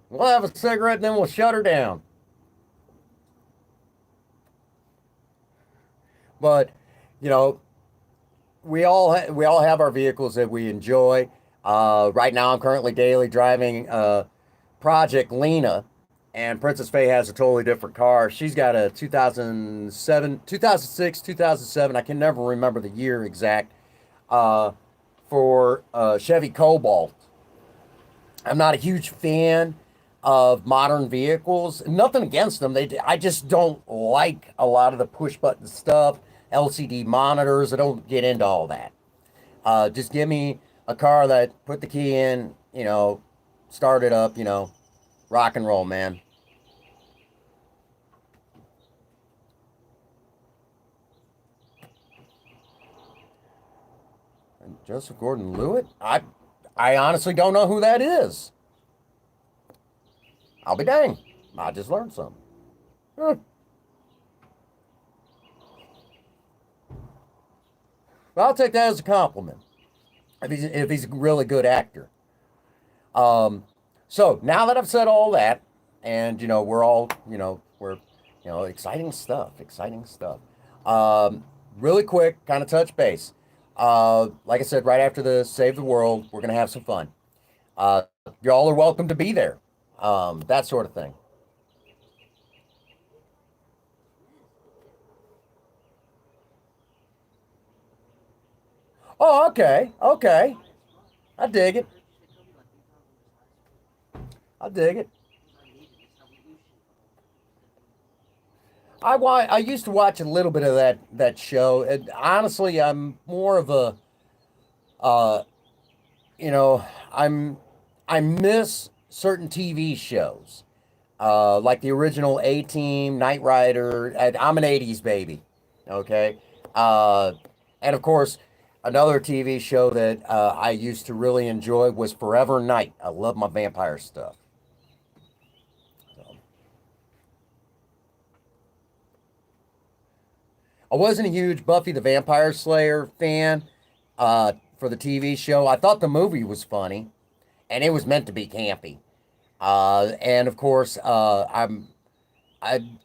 Speaker 1: We'll have a cigarette and then we'll shut her down. But, you know, we all have our vehicles that we enjoy. Right now, I'm currently daily driving Project Lena, and Princess Faye has a totally different car. She's got a 2007, 2006, 2007. I can never remember the year exact. Uh, for Chevy Cobalt. I'm not a huge fan of modern vehicles. Nothing against them. I just don't like a lot of the push button stuff, LCD monitors. I don't get into all that. Just give me a car that put the key in, start it up, rock and roll, man. And Joseph Gordon-Levitt? I honestly don't know who that is. I'll be dang. I just learned something. Huh. Well, I'll take that as a compliment if he's a really good actor. Um, so now that I've said all that, and we're all we're exciting stuff, exciting stuff. Um, Really quick, kind of touch base. Like I said, right after the Save the World, we're gonna have some fun. Uh, y'all are welcome to be there. That sort of thing. Oh, okay, okay. I dig it. I dig it. I used to watch a little bit of that show. And honestly, I'm more of a uh, you know, I'm I miss certain TV shows. Like the original A Team, Knight Rider. And I'm an 80s baby. Okay. Uh, and of course, another TV show that I used to really enjoy was Forever Knight. I love my vampire stuff. So, I wasn't a huge Buffy the Vampire Slayer fan for the TV show. I thought the movie was funny, and it was meant to be campy. And of course, I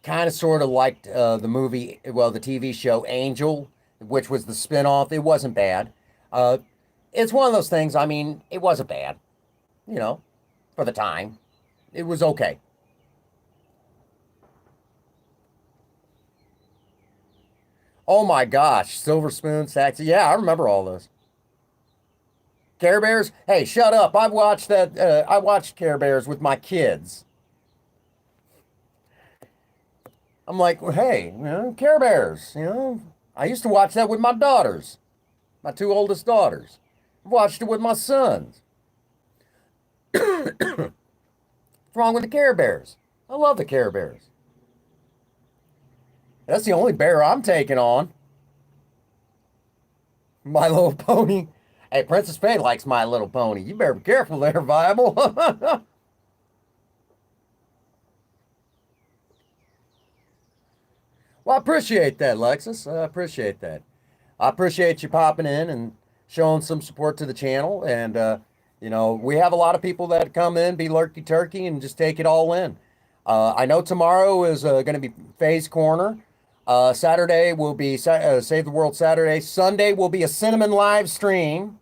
Speaker 1: kind of sort of liked the movie, well, the TV show Angel, which was the spinoff. It wasn't bad. Uh, it's one of those things. I mean, it wasn't bad, you know, for the time. It was okay. Oh my gosh, Silver Spoon, Saxy. Yeah, I remember all those. Care Bears? Hey, shut up. I watched that. I watched Care Bears with my kids. I'm like, well, hey, Care Bears. I used to watch that with my daughters, my two oldest daughters. I watched it with my sons. What's wrong with the Care Bears? I love the Care Bears. That's the only bear I'm taking on. My Little Pony. Hey, Princess Faye likes My Little Pony. You better be careful there, Viable. Well, I appreciate that, Lexus. I appreciate that. I appreciate you popping in and showing some support to the channel. And, we have a lot of people that come in, be lurky turkey, and just take it all in. I know tomorrow is going to be Faye's Corner. Saturday will be Save the World Saturday. Sunday will be a Cinnamon live stream.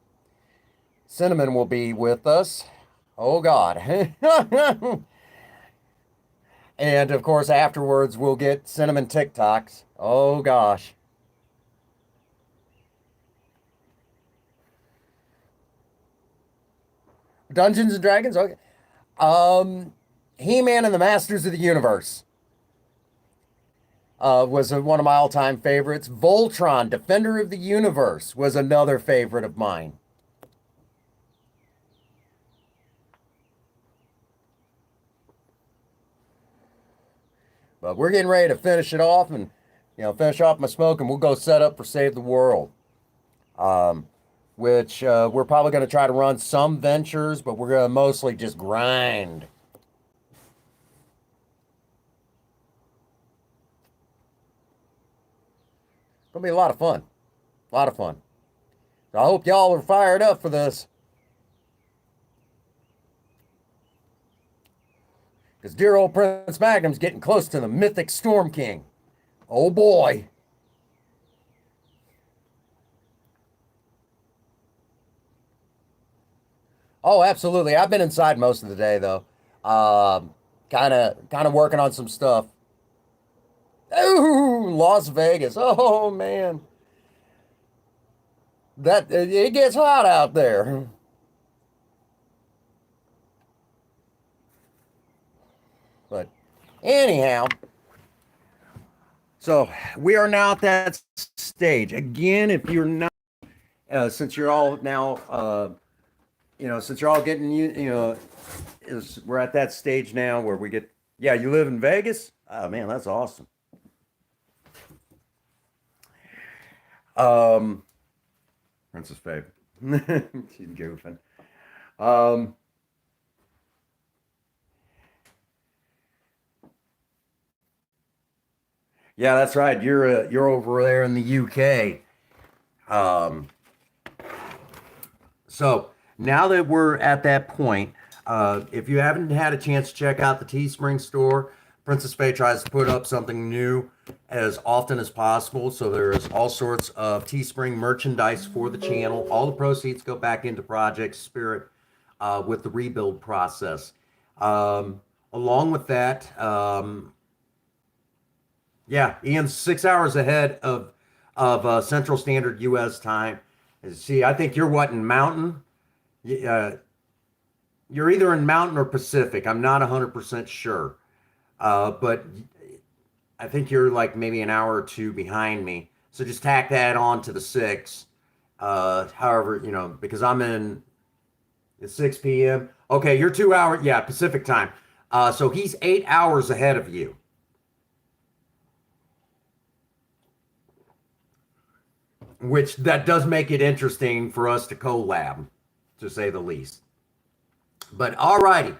Speaker 1: Cinnamon will be with us. Oh, God. And of course, afterwards, we'll get Cinnamon TikToks. Oh, gosh. Dungeons and Dragons? Okay. Um, He-Man and the Masters of the Universe was one of my all-time favorites. Voltron, Defender of the Universe, was another favorite of mine. But we're getting ready to finish it off and, finish off my smoke, and we'll go set up for Save the World. Um, which we're probably going to try to run some ventures, but we're going to mostly just grind. It'll be a lot of fun. A lot of fun. So I hope y'all are fired up for this. Because dear old Prince Magnum's getting close to the mythic Storm King. Oh boy. Oh, absolutely. I've been inside most of the day though. Kind of working on some stuff. Ooh, Las Vegas. Oh man. That it gets hot out there. But anyhow, so we are now at that stage. Again, if you're not since you're all now since you're all getting we're at that stage now where we get, yeah, you live in Vegas? Oh man, that's awesome. Um Princess Babe. She's goofing. Um Yeah, that's right. You're over there in the UK. Um, so now that we're at that point, if you haven't had a chance to check out the Teespring store, Princess Faye tries to put up something new as often as possible. So there's all sorts of Teespring merchandise for the channel. All the proceeds go back into Project Spirit with the rebuild process. Along with that, yeah, Ian's 6 hours ahead of Central Standard U.S. time. See, I think you're what in Mountain? Uh, you're either in Mountain or Pacific. I'm not 100% sure, but I think you're like maybe an hour or two behind me. So just tack that on to the six. However, because I'm in it's 6 p.m. Okay, you're 2 hours. Yeah, Pacific time. So he's 8 hours ahead of you, which that does make it interesting for us to collab, to say the least. But all righty.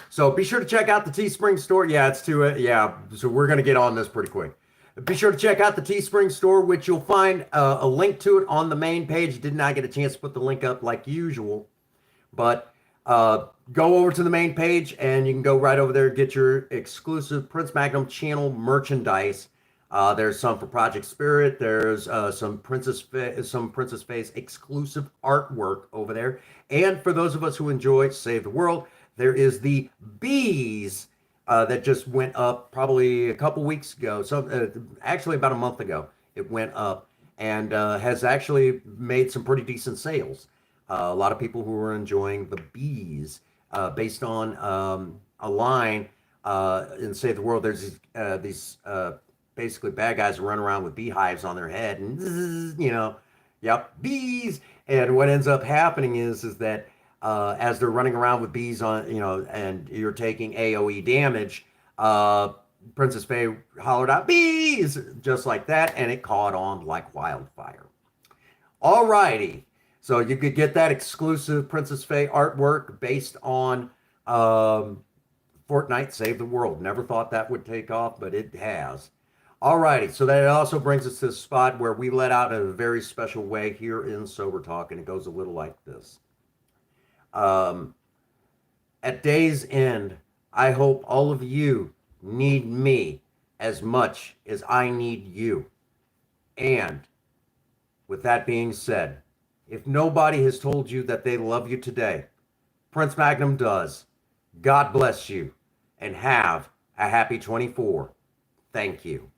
Speaker 1: So be sure to check out the Teespring store. Yeah, it's to it. Yeah, so we're gonna get on this pretty quick. Be sure to check out the Teespring store, which you'll find a link to it on the main page. Did not get a chance to put the link up like usual, but go over to the main page and you can go right over there and get your exclusive Prince Magnum channel merchandise. There's some for Project Spirit. There's some Princess Face exclusive artwork over there. And for those of us who enjoy Save the World, there is the Bees that just went up probably a couple weeks ago. So actually about a month ago, it went up and has actually made some pretty decent sales. A lot of people who are enjoying the Bees based on a line in Save the World. There's these basically bad guys who run around with beehives on their head and yep, bees. And what ends up happening is that as they're running around with bees on, and you're taking AOE damage, Princess Faye hollered out bees just like that, and it caught on like wildfire. All righty. So you could get that exclusive Princess Faye artwork based on Fortnite Save the World. Never thought that would take off, but it has. Alrighty, so that also brings us to the spot where we let out in a very special way here in Sober Talk, and it goes a little like this. At day's end, I hope all of you need me as much as I need you. And with that being said, if nobody has told you that they love you today, Prince Magnum does. God bless you and have a happy 24. Thank you.